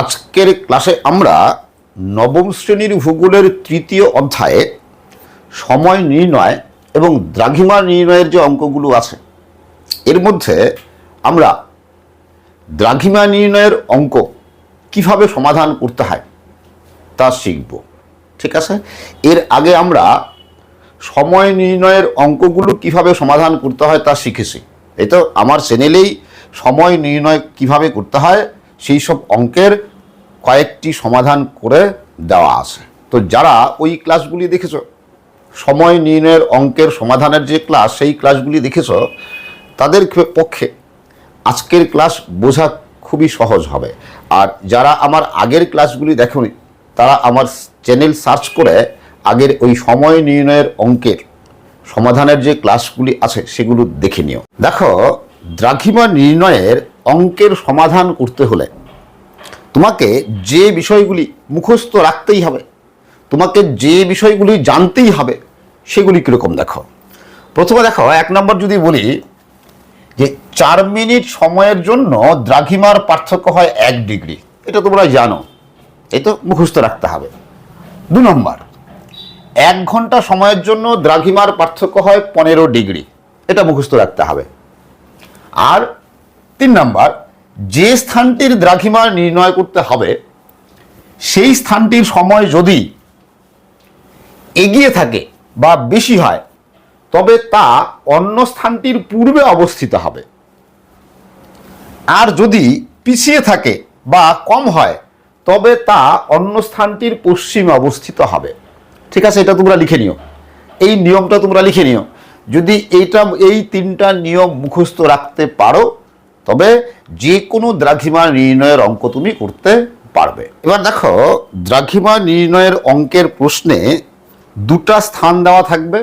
আজকের ক্লাসে আমরা নবম শ্রেণীর ভূগোলের তৃতীয় অধ্যায়ে সময় নির্ণয় এবং দ্রাঘিমা নির্ণয়ের যে অঙ্কগুলো আছে এর মধ্যে আমরা দ্রাঘিমা নির্ণয়ের অঙ্ক কিভাবে সমাধান করতে হয় তা শিখব। ঠিক আছে, এর আগে আমরা সময় নির্ণয়ের অঙ্কগুলো কিভাবে সমাধান করতে হয় তা শিখেছি। এই তো আমার চ্যানেলেই সময় নির্ণয় কিভাবে করতে হয় সেই সব অঙ্কের কয়েকটি সমাধান করে দেওয়া আছে। তো যারা ওই ক্লাসগুলি দেখেছ, সময় নির্ণয়ের অঙ্কের সমাধানের যে ক্লাস সেই ক্লাসগুলি দেখেছ, তাদের পক্ষে আজকের ক্লাস বোঝা খুবই সহজ হবে। আর যারা আমার আগের ক্লাসগুলি দেখোনি তারা আমার চ্যানেল সার্চ করে আগের ওই সময় নির্ণয়ের অঙ্কের সমাধানের যে ক্লাসগুলি আছে সেগুলো দেখে নিও। দেখো, দ্রাঘিমা নির্ণয়ের অঙ্কের সমাধান করতে হলে তোমাকে যে বিষয়গুলি মুখস্থ রাখতেই হবে, তোমাকে যে বিষয়গুলি জানতেই হবে সেগুলি কীরকম দেখো। প্রথমে দেখো, 1 নম্বর যদি বলি যে 4 মিনিট সময়ের জন্য দ্রাঘিমার পার্থক্য হয় 1 ডিগ্রি, এটা তোমরা জানো, এই তো মুখস্থ রাখতে হবে। 2 নম্বর, 1 ঘন্টা সময়ের জন্য দ্রাঘিমার পার্থক্য হয় 15 ডিগ্রি, এটা মুখস্থ রাখতে হবে। আর 3 নম্বর, যে স্থানটির দ্রাঘিমা নির্ণয় করতে হবে সেই স্থানটির সময় যদি এগিয়ে থাকে বা বেশি হয় তবে তা অন্য স্থানটির পূর্বে অবস্থিত হবে, আর যদি পিছিয়ে থাকে বা কম হয় তবে তা অন্য স্থানটির পশ্চিমে অবস্থিত হবে। ঠিক আছে, এটা তোমরা লিখে নিও, এই নিয়মটা তোমরা লিখে নিও। যদি এই 3টা নিয়ম মুখস্থ রাখতে পারো তবে যে কোনো দ্রাঘিমা নির্ণয়ের অঙ্ক তুমি করতে পারবে। এবার দেখো, দ্রাঘিমা নির্ণয়ের অঙ্কের প্রশ্নে 2টা স্থান দেওয়া থাকবে।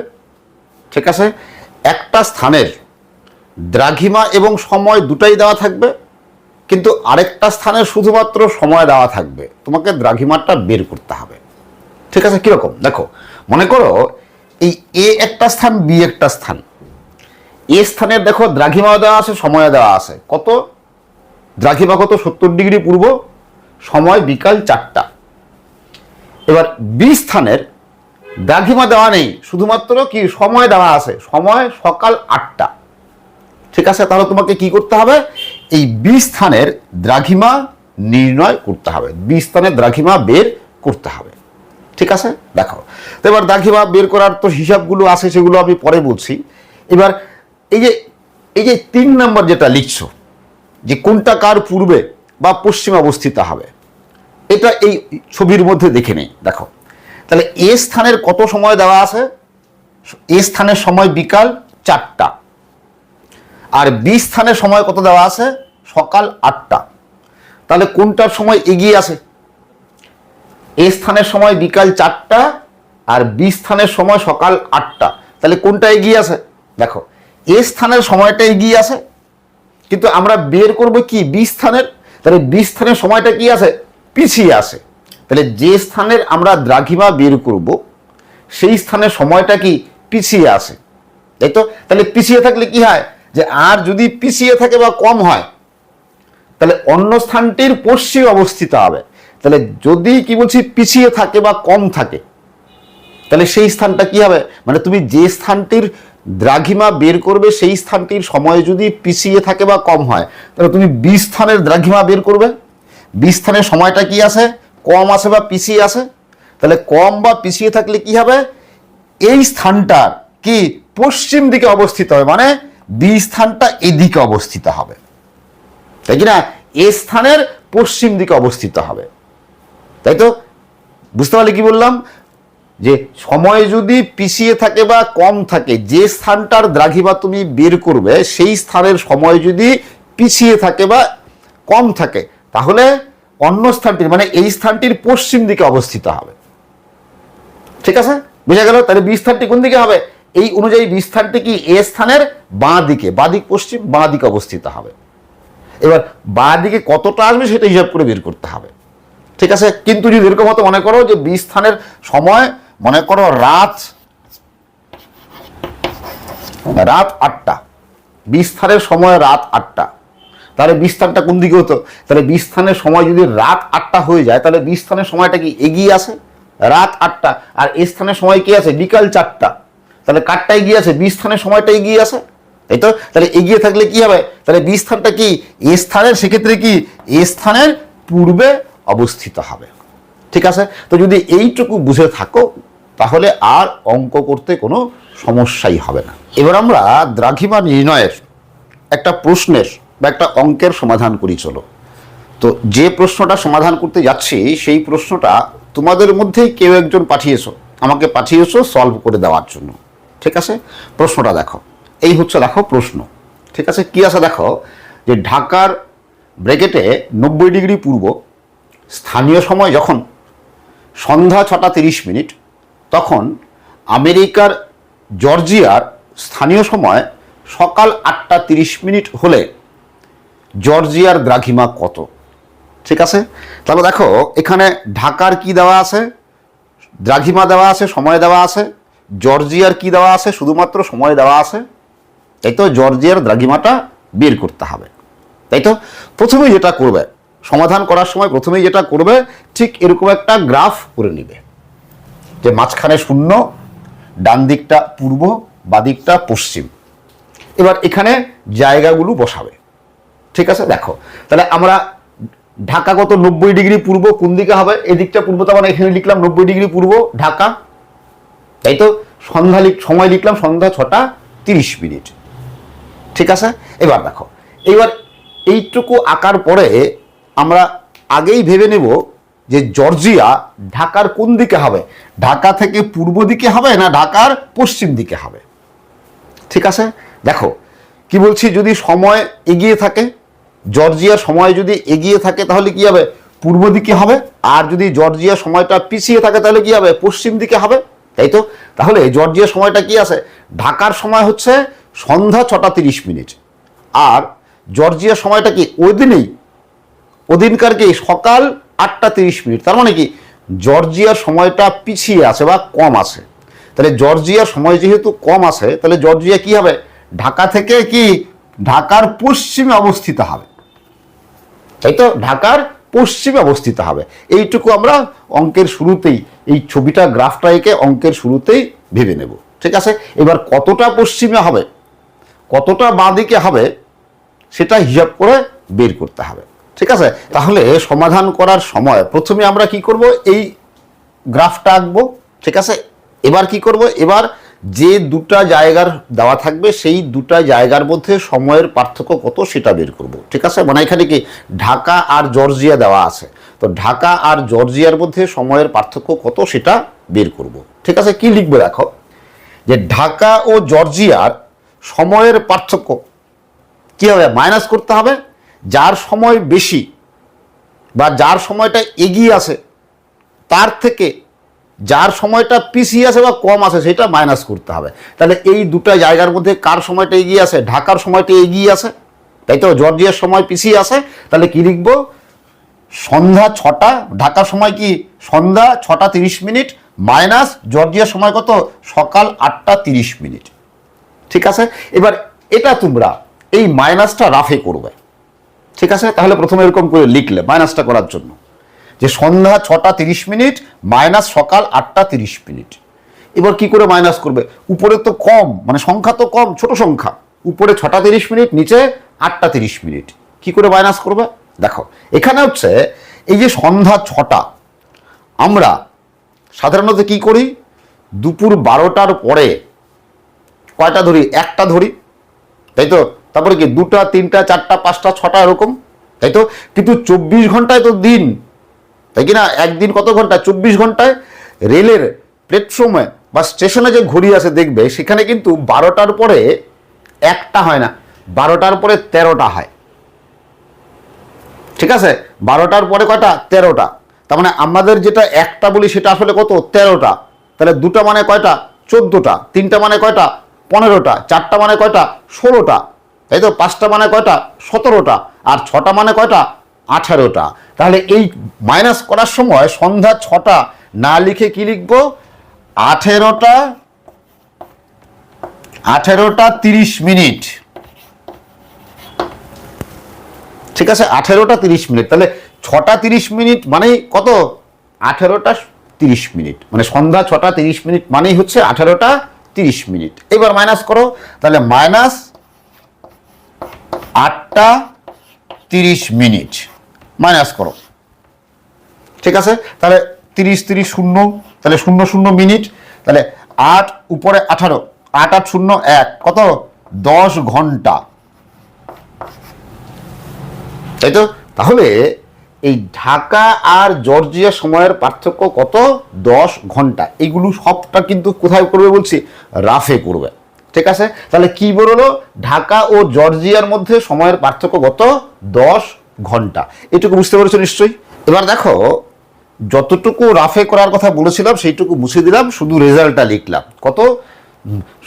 ঠিক আছে, একটা স্থানের দ্রাঘিমা এবং সময় দুটাই দেওয়া থাকবে, কিন্তু আরেকটা স্থানের শুধুমাত্র সময় দেওয়া থাকবে, তোমাকে দ্রাঘিমাটা বের করতে হবে। ঠিক আছে, কীরকম দেখো, মনে করো এই এ একটা স্থান, বি একটা স্থান। এ স্থানের দেখো দ্রাঘিমা দেওয়া আছে, সময় দেওয়া আছে, কত দ্রাঘিমা কত 70 ডিগ্রি পূর্ব, সময় বিকাল 4টা। এবার বি স্থানের দ্রাঘিমা দেওয়া নেই, শুধুমাত্র কি সময় দেওয়া আছে, সময় সকাল 8টা। ঠিক আছে, তাহলে তোমাকে কি করতে হবে, এই বি স্থানের দ্রাঘিমা নির্ণয় করতে হবে, বি স্থানের দ্রাঘিমা বের করতে হবে। ঠিক আছে, দেখো তো এবার দ্রাঘিমা বের করার তো হিসাবগুলো আছে, সেগুলো আমি পরে বলছি। এবার এই যে 3 নম্বর যেটা লিখছো যে কোনটা কার পূর্বে বা পশ্চিমে অবস্থিত হবে, এটা এই ছবির মধ্যে দেখে নেই। দেখো তাহলে এ স্থানের কত সময় দেওয়া আছে, এ স্থানের সময় বিকাল 4টা, আর বি স্থানের সময় কত দেওয়া আছে, সকাল 8টা। তাহলে কোনটার সময় এগিয়ে আছে, এ স্থানের সময় বিকাল 4টা আর বি স্থানের সময় সকাল 8টা। তাহলে কোনটা এগিয়ে আছে, দেখো এ স্থানের সময়টা এগিয়ে আছে, কিন্তু আমরা বের করব কি বি স্থানের, তাহলে বি স্থানের সময়টা কি আছে, পিছিয়ে আছে। তাহলে যে স্থানের আমরা দ্রাঘিমা বের করব সেই স্থানের সময়টা কি পিছিয়ে আছে, তাই তো। তাহলে পিছিয়ে থাকলে কি হয়, যে আর যদি পিছিয়ে থাকে বা কম হয় তাহলে অন্য স্থানটির পশ্চিমে অবস্থিত হবে। তাহলে যদি কি বলছি পিছিয়ে থাকে বা কম থাকে তাহলে সেই স্থানটা কি হবে, মানে তুমি যে স্থানটির দ্রাঘিমা বের করবে সেই স্থানটির সময় যদি পিছিয়ে থাকে বা কম হয় তাহলে তুমি বি স্থানের দ্রাঘিমা বের করবে, বি স্থানের সময়টা কি আছে, কম আছে বা পিছিয়ে আছে। তাহলে কম বা পিছিয়ে থাকলে কি হবে, এই স্থানটার কি পশ্চিম দিকে অবস্থিত হবে, মানে বি স্থানটা এদিকে অবস্থিত হবে, তাই কি না, এ স্থানের পশ্চিম দিকে অবস্থিত হবে, তাই তো। বুঝতে পারলে কি বললাম, যে সময় যদি পিছিয়ে থাকে বা কম থাকে, যে স্থানটার দ্রাঘিমা তুমি বের করবে সেই স্থানের সময় যদি পিছিয়ে থাকে বা কম থাকে তাহলে অন্য স্থানটির, মানে এই স্থানটির পশ্চিম দিকে অবস্থিত হবে। ঠিক আছে, বুঝা গেল। তাহলে বি স্থানটি কোন দিকে হবে, এই অনুযায়ী বি স্থানটি কি এ স্থানের বাঁ দিকে, বাঁ দিক পশ্চিম, বাঁ দিকে অবস্থিত হবে। এবার বাঁ দিকে কতটা আসবে সেটা হিসাব করে বের করতে হবে। ঠিক আছে, কিন্তু যদি এরকম মতো মনে করো যে বি স্থানের সময় মনে করো রাত 8টা, বি স্থানের সময় রাত 8টা, তাহলে বি স্থানটা কোন দিকে হতো? তাহলে বি স্থানের সময় যদি রাত 8টা হয়ে যায় তাহলে বি স্থানের সময়টা কি এগিয়ে আসে? রাত 8টা। আর এ স্থানের সময় কি আছে? বিকাল 4টা। তাহলে কারটা এগিয়ে আছে? বি স্থানের সময়টা এগিয়ে আসে, তাই তো? তাহলে এগিয়ে থাকলে কি হবে? তাহলে বি স্থানটা কি এ স্থানের, সেক্ষেত্রে কি এ স্থানের পূর্বে অবস্থিত হবে। ঠিক আছে? তো যদি এইটুকু বুঝে থাকো তাহলে আর অঙ্ক করতে কোনো সমস্যাই হবে না। এবার আমরা দ্রাঘিমা নির্ণয়ের একটা প্রশ্নের বা একটা অঙ্কের সমাধান করি, চলো। তো যে প্রশ্নটা সমাধান করতে যাচ্ছি সেই প্রশ্নটা তোমাদের মধ্যেই কেউ একজন পাঠিয়েছো, আমাকে পাঠিয়েছো সলভ করে দেওয়ার জন্য। ঠিক আছে? প্রশ্নটা দেখো, এই হচ্ছে দেখো প্রশ্ন। ঠিক আছে? কি আছে দেখো, যে ঢাকার ব্র্যাকেটে 90 ডিগ্রি পূর্ব স্থানীয় সময় যখন সন্ধ্যা 6টা 30 মিনিট, তখন আমেরিকার জর্জিয়ার স্থানীয় সময় সকাল 8টা 30 মিনিট হলে জর্জিয়ার দ্রাঘিমা কত? ঠিক আছে? তাহলে দেখো এখানে ঢাকার কি দেওয়া আছে? দ্রাঘিমা দেওয়া আছে, সময় দেওয়া আছে। জর্জিয়ার কি দেওয়া আছে? শুধুমাত্র সময় দেওয়া আছে। তাই তো? জর্জিয়ার দ্রাঘিমাটা বের করতে হবে, তাই তো? প্রথমেই যেটা করবে, সমাধান করার সময় প্রথমেই যেটা করবে, ঠিক এরকম একটা গ্রাফ করে নিবে, যে মাঝখানে শূন্য, ডান দিকটা পূর্ব, বাদিকটা পশ্চিম। এবার এখানে জায়গাগুলো বসাবে। ঠিক আছে? দেখো তাহলে আমরা ঢাকা কত? 90 ডিগ্রি পূর্ব, কোন দিকে হবে? এদিকটা পূর্ব, তার মানে এখানে লিখলাম 90 ডিগ্রি পূর্ব ঢাকা, তাই তো? সময় লিখলাম সন্ধ্যা 6টা 30 মিনিট। ঠিক আছে? এবার দেখো, এইবার এইটুকু আঁকার পরে আমরা আগেই ভেবে নেব যে জর্জিয়া ঢাকার কোন দিকে হবে? ঢাকা থেকে পূর্ব দিকে হবে না ঢাকার পশ্চিম দিকে হবে? ঠিক আছে? দেখো কি বলছি, যদি সময় এগিয়ে থাকে, জর্জিয়ার সময় যদি এগিয়ে থাকে তাহলে কি হবে? পূর্ব দিকে হবে। আর যদি জর্জিয়ার সময়টা পিছিয়ে থাকে তাহলে কি হবে? পশ্চিম দিকে হবে, তাই তো? তাহলে জর্জিয়ার সময়টা কি আছে? ঢাকার সময় হচ্ছে সন্ধ্যা 6টা 30 মিনিট, আর জর্জিয়ার সময়টা কি ওই দিনেই, ওদিনকার কি সকাল 8টা 30 মিনিট। তার মানে কি জর্জিয়ার সময়টা পিছিয়ে আছে বা কম আছে। তাহলে জর্জিয়ার সময় যেহেতু কম আছে, তাহলে জর্জিয়া কি হবে? ঢাকা থেকে কি ঢাকার পশ্চিমে অবস্থিত হবে, তাই তো? ঢাকার পশ্চিমে অবস্থিত হবে। এইটুকু আমরা অঙ্কের শুরুতেই, এই ছবিটা গ্রাফটা এঁকে অঙ্কের শুরুতেই ভেবে নেব। ঠিক আছে? এবার কতটা পশ্চিমে হবে, কতটা বাঁ দিকে হবে, সেটা হিসাব করে বের করতে হবে। ঠিক আছে? তাহলে সমাধান করার সময় প্রথমে আমরা কি করব? এই গ্রাফটা আঁকবো। ঠিক আছে? এবার কি করব? এবার যে দুটা জায়গার দেওয়া থাকবে সেই দুটা জায়গার মধ্যে সময়ের পার্থক্য কত সেটা বের করব। ঠিক আছে? মানে এখানে কি ঢাকা আর জর্জিয়া দেওয়া আছে, তো ঢাকা আর জর্জিয়ার মধ্যে সময়ের পার্থক্য কত সেটা বের করব। ঠিক আছে? কি লিখবো দেখো, যে ঢাকা ও জর্জিয়ার সময়ের পার্থক্য কি হবে? মাইনাস করতে হবে যার সময় বেশি বা যার সময়টা এগিয়ে আছে তার থেকে যার সময়টা পিছিয়ে আছে বা কম আছে সেটা মাইনাস করতে হবে। তাহলে এই দুটো জায়গার মধ্যে কার সময়টা এগিয়ে আছে? ঢাকার সময়টা এগিয়ে আছে, তাই তো? জর্জিয়ার সময় পিছিয়ে আছে। তাহলে কি লিখব? সন্ধ্যা 6টা, ঢাকার সময় কি সন্ধ্যা 6টা 30 মিনিট মাইনাস জর্জিয়ার সময় কত? সকাল 8টা 30 মিনিট। ঠিক আছে? এবার এটা তোমরা এই মাইনাসটা রাফে করবে। ঠিক আছে? তাহলে প্রথমে এরকম করে লিখলে মাইনাসটা করার জন্য, যে সন্ধ্যা 6টা 30 মিনিট মাইনাস সকাল 8টা 30 মিনিট। এবার কি করে মাইনাস করবে? উপরে তো কম, মানে সংখ্যা তো কম, ছোট সংখ্যা, উপরে 6টা 30 মিনিট, নিচে 8টা 30 মিনিট। কি করে মাইনাস করবে? দেখো এখানে হচ্ছে এই যে সন্ধ্যা 6টা, আমরা সাধারণত কি করি? দুপুর 12টার পরে কয়টা ধরি? একটা ধরি, তাই তো? তারপরে কি 2টা 3টা 4টা 5টা 6টা এরকম, তাই তো? কিন্তু 24 ঘন্টায় তো দিন, তাই কি না? একদিন কত ঘন্টা? 24 ঘন্টায়। রেলের প্ল্যাটফর্মে বা স্টেশনে যে ঘড়ি আছে দেখবে, সেখানে কিন্তু 12টার পরে একটা হয় না, 12টার পরে 13টা হয়। ঠিক আছে? 12টার পরে কয়টা? 13টা। তার মানে আমাদের যেটা একটা বলি সেটা আসলে কত? 13টা। তাহলে 2টা মানে কয়টা? 14টা। 3টা মানে কয়টা? 15টা। 4টা মানে কয়টা? 16টা। তাই তো? 5টা মানে কয়টা? 17টা। আর 6টা মানে কয়টা? 18টা। তাহলে এই মাইনাস করার সময় সন্ধ্যা 6টা না লিখে কি লিখবো? 18টা 30 মিনিট। ঠিক আছে, 18টা 30 মিনিট, তাহলে 6টা 30 মিনিট মানেই কত? 18টা 30 মিনিট, মানে সন্ধ্যা 6টা 30 মিনিট মানেই হচ্ছে 18টা 30 মিনিট। এবার মাইনাস করো, তাহলে মাইনাস 8টা 30 মিনিট মাইনাস করো। ঠিক আছে, তাহলে 30 30 শূন্য, তাহলে 0 0 মিনিট, তাহলে 8 উপরে 18, 8 8 0 1, কত? 10 ঘন্টা, তাই তো? তাহলে এই ঢাকা আর জর্জিয়া সময়ের পার্থক্য কত? 10 ঘন্টা। এইগুলো সবটা কিন্তু কোথায় করবে বলছি? রাফে করবে। ঠিক আছে, তাহলে কি বললো? ঢাকা ও জর্জিয়ার মধ্যে সময়ের পার্থক্য কত? 10 ঘন্টা। এটুকু বুঝতে পেরেছো নিশ্চয়ই? এবার দেখো, যতটুকু রাফে করার কথা বলেছিলাম সেইটুকু মুছে দিলাম, শুধু রেজাল্টটা লিখলাম। কত?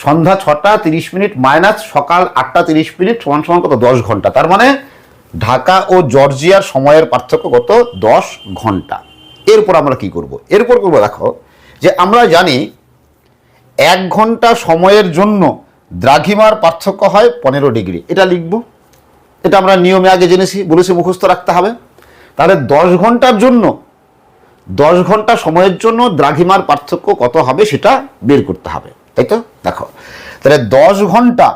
সন্ধ্যা 6টা 30 মিনিট মাইনাস সকাল 8টা 30 মিনিট সমান সমান কত? 10 ঘন্টা। তার মানে ঢাকা ও জর্জিয়ার সময়ের পার্থক্য কত? 10 ঘন্টা। এরপর আমরা কি করব? এরপর করবো, দেখো যে আমরা জানি 1 ঘন্টা সময়ের জন্য দ্রাঘিমার পার্থক্য হয় 15 ডিগ্রি। এটা লিখব, এটা আমরা নিয়মে আগে জেনেছি, বলেছি মুখস্থ রাখতে হবে। তাহলে 10 ঘন্টার জন্য, 10 ঘন্টা সময়ের জন্য দ্রাঘিমার পার্থক্য কত হবে সেটা বের করতে হবে, তাই তো? দেখো, তাহলে 10 ঘন্টা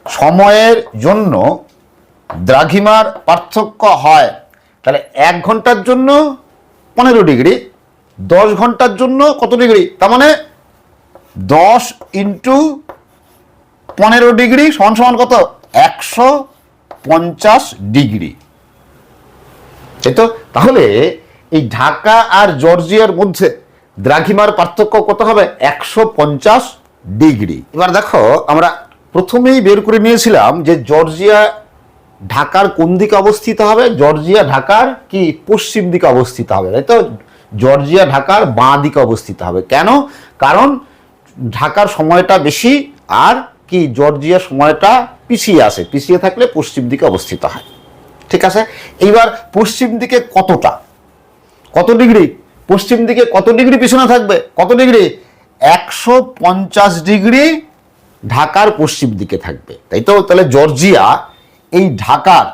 সময়ের জন্য দ্রাঘিমার পার্থক্য হয়, তাহলে 1 ঘন্টার জন্য 15 ডিগ্রি, 10 ঘন্টার জন্য কত ডিগ্রি? তার মানে 10 ইন্টু 15 ডিগ্রি সমান সমান কত? 150 ডিগ্রি, তাই তো? তাহলে এই ঢাকা আর জর্জিয়ার মধ্যে দ্রাঘিমার পার্থক্য কত হবে? 150 ডিগ্রি। এবার দেখো, আমরা প্রথমেই বের করে নিয়েছিলাম যে জর্জিয়া ঢাকার কোন দিকে অবস্থিত হবে? জর্জিয়া ঢাকার কি পশ্চিম দিকে অবস্থিত হবে, তাই তো? জর্জিয়া ঢাকার বাঁ দিকে অবস্থিত হবে। কেন? কারণ ঢাকার সময়টা বেশি আর কি জর্জিয়ার সময়টা পিছিয়ে আসে, পিছিয়ে থাকলে পশ্চিম দিকে অবস্থিত হয়। ঠিক আছে, এইবার পশ্চিম দিকে কতটা, কত ডিগ্রি? পশ্চিম দিকে কত ডিগ্রি পিছনে থাকবে? কত ডিগ্রি? 150 ডিগ্রি ঢাকার পশ্চিম দিকে থাকবে, তাই তো? তাহলে জর্জিয়া এই ঢাকার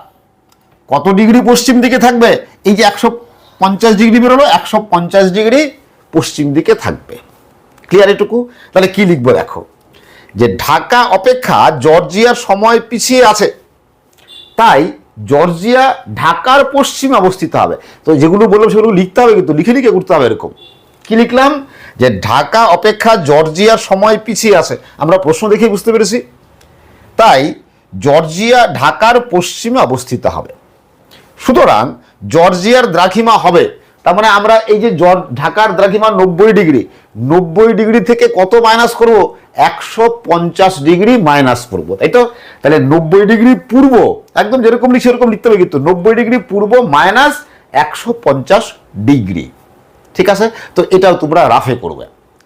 কত ডিগ্রি পশ্চিম দিকে থাকবে? এই যে 150 ডিগ্রি বেরোলো, 150 ডিগ্রি পশ্চিম দিকে থাকবে। ক্লিয়ার এটুকু? তাহলে কি লিখবো? দেখো যে ঢাকা অপেক্ষা জর্জিয়ার সময় পিছিয়ে আছে, তাই জর্জিয়া ঢাকার পশ্চিমে অবস্থিত হবে। তো যেগুলো বললাম সেগুলো লিখতে হবে, কিন্তু লিখে লিখে করতে হবে। এরকম কি লিখলাম? যে ঢাকা অপেক্ষা জর্জিয়ার সময় পিছিয়ে আছে, আমরা প্রশ্ন দেখে বুঝতে পেরেছি। তাই জর্জিয়া ঢাকার পশ্চিমে অবস্থিত হবে, সুতরাং জর্জিয়ার দ্রাঘিমা হবে, তার মানে আমরা এই যে ঢাকার দ্রাঘিমা 90 ডিগ্রি, 90 ডিগ্রি থেকে কত মাইনাস করব? 150 ডিগ্রি মাইনাস করব, তাই তো? তাহলে 90 ডিগ্রি পূর্ব, একদম যেরকম লিখছি সেরকম লিখতে হবে, কিন্তু 90 ডিগ্রি পূর্ব মাইনাস 150 ডিগ্রি। ঠিক আছে, তো এটাও তোমরা রাফে করবে।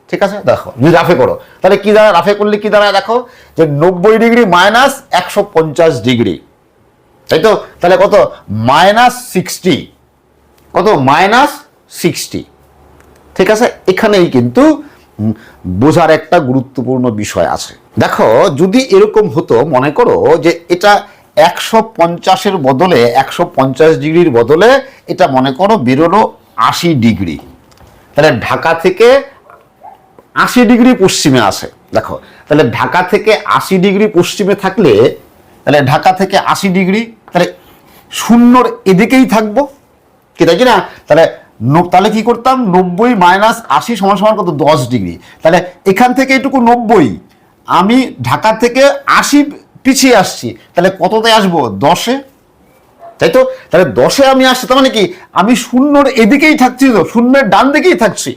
ঠিক আছে, দেখো যদি রাফে করো তাহলে কি দাঁড়ায়? রাফে করলে কি দাঁড়ায়? দেখো যে 90 ডিগ্রি মাইনাস 150 ডিগ্রি, তাই তো? তাহলে কত? -60, কত? -60। ঠিক আছে, এখানেই কিন্তু বোঝার একটা গুরুত্বপূর্ণ বিষয় আছে। দেখো, যদি এরকম হতো, মনে করো যে এটা 150-এর বদলে, 150 ডিগ্রির বদলে এটা মনে করো বেরোলো 80 ডিগ্রি, তাহলে ঢাকা থেকে 80 ডিগ্রি পশ্চিমে আসে। দেখো, তাহলে ঢাকা থেকে 80 ডিগ্রি পশ্চিমে থাকলে, তাহলে ঢাকা থেকে 80 ডিগ্রি, তাহলে শূন্যর এদিকেই থাকবো, কি তাই কি না? তাহলে তাহলে কি করতাম? 90 মাইনাস 80 সমান সমান কত? 10 ডিগ্রি। তাহলে এখান থেকে এটুকু 90, আমি ঢাকা থেকে 80 পিছিয়ে আসছি, তাহলে কততে আসবো? 10-এ, তাই তো? তাহলে 10-এ আমি আসছি, তার মানে কি আমি শূন্যর এদিকেই থাকছি, তো শূন্যের ডান দিকেই থাকছি,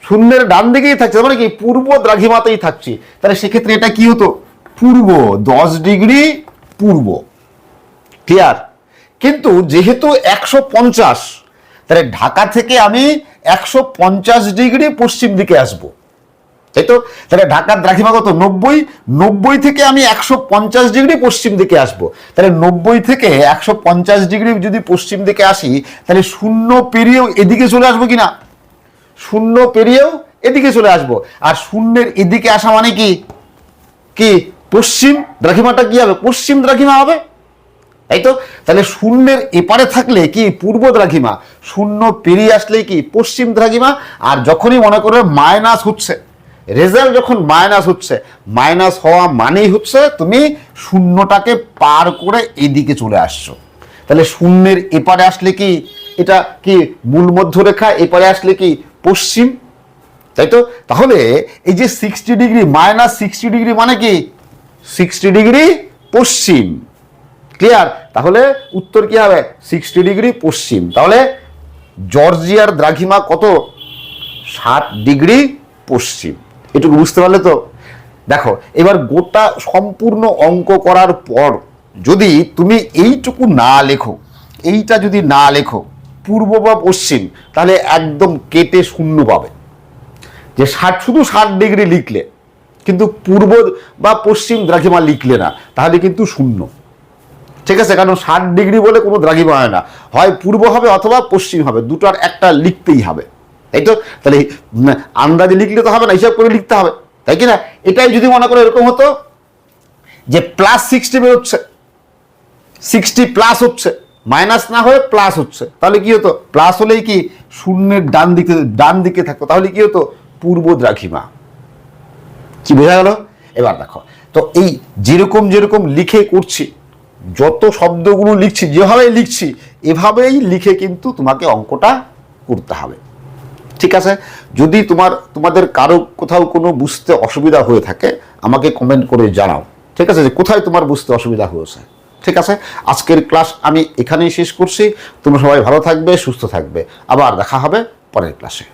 শূন্যের ডান দিকেই থাকছে, মানে কি পূর্ব দ্রাঘিমাতেই থাকছি। তাহলে সেক্ষেত্রে এটা কি হতো? পূর্ব, 10 ডিগ্রি পূর্ব। ক্লিয়ার? কিন্তু যেহেতু 150, তাহলে ঢাকা থেকে আমি 150 ডিগ্রি পশ্চিম দিকে আসবো, তাই তো? তাহলে ঢাকার দ্রাঘিমা কত? 90, 90 থেকে আমি 150 ডিগ্রি পশ্চিম দিকে আসবো। তাহলে 90 থেকে 150 ডিগ্রি যদি পশ্চিম দিকে আসি, তাহলে শূন্য পেরিয়েও এদিকে চলে আসবো কিনা? শূন্য পেরিয়েও এদিকে চলে আসবো। আর শূন্যের এদিকে আসা মানে কি? কি পশ্চিম দ্রাঘিমাটা কি হবে? পশ্চিম দ্রাঘিমা হবে, তাই তো? তাহলে শূন্যের এপারে থাকলে কি পূর্ব দ্রাঘিমা, শূন্য পেরিয়ে আসলেই কি পশ্চিম দ্রাঘিমা। আর যখনই মনে করবে মাইনাস হচ্ছে, রেজাল্ট যখন মাইনাস হচ্ছে, মাইনাস হওয়া মানেই হচ্ছে তুমি শূন্যটাকে পার করে এদিকে চলে আসছো। তাহলে শূন্যের এপারে আসলে কি এটা কি মূল মধ্যরেখা, এপারে আসলে কি পশ্চিম, তাই তো? তাহলে এই যে 60 ডিগ্রি, মাইনাস 60 ডিগ্রি মানে কি 60 ডিগ্রি পশ্চিম। ক্লিয়ার? তাহলে উত্তর কি হবে 60 ডিগ্রি পশ্চিম। তাহলে জর্জিয়ার দ্রাঘিমা কত? 60 ডিগ্রি পশ্চিম। এটুকু বুঝতে পারলে তো? দেখো এবার গোটা সম্পূর্ণ অঙ্ক করার পর যদি তুমি এইটুকু না লেখো, এইটা যদি না লেখো পূর্ব বা পশ্চিম, তাহলে একদম কেটে শূন্য পাবে। যে 60 শুধু 60 ডিগ্রি লিখলে কিন্তু পূর্ব বা পশ্চিম দ্রাঘিমা লিখলে না, তাহলে কিন্তু শূন্য। ঠিক আছে? কারণ 60 ডিগ্রি বলে কোনো দ্রাঘিমা হয় না, হয় পূর্ব হবে অথবা পশ্চিম হবে, দুটার একটা লিখতেই হবে। তাই তো? তাহলে আন্দাজে লিখলে তো হবে না, হিসাব করে লিখতে হবে, তাই কি না? এটাই যদি মনে করো এরকম হতো যে প্লাস 60 বেরোচ্ছে, 60 প্লাস হচ্ছে, মাইনাস না হয়ে প্লাস হচ্ছে, তাহলে কি হতো? প্লাস হলেই কি শূন্যের ডান দিকে থাকতো, তাহলে কি হতো? পূর্ব দ্রাঘিমা। কি বোঝা গেল? এবার দেখো তো এই যেরকম যেরকম লিখে করছি, যত শব্দগুলো লিখছি, যেভাবে লিখছি এভাবেই লিখে কিন্তু তোমাকে অঙ্কটা করতে হবে। ঠিক আছে? যদি তোমাদের কারো কোথাও কোনো বুঝতে অসুবিধা হয়ে থাকে আমাকে কমেন্ট করে জানাও। ঠিক আছে? যে কোথায় তোমার বুঝতে অসুবিধা হয়েছে। ঠিক আছে? আজকের ক্লাস আমি এখানেই শেষ করছি। তোমরা সবাই ভালো থাকবে, সুস্থ থাকবে। আবার দেখা হবে পরের ক্লাসে।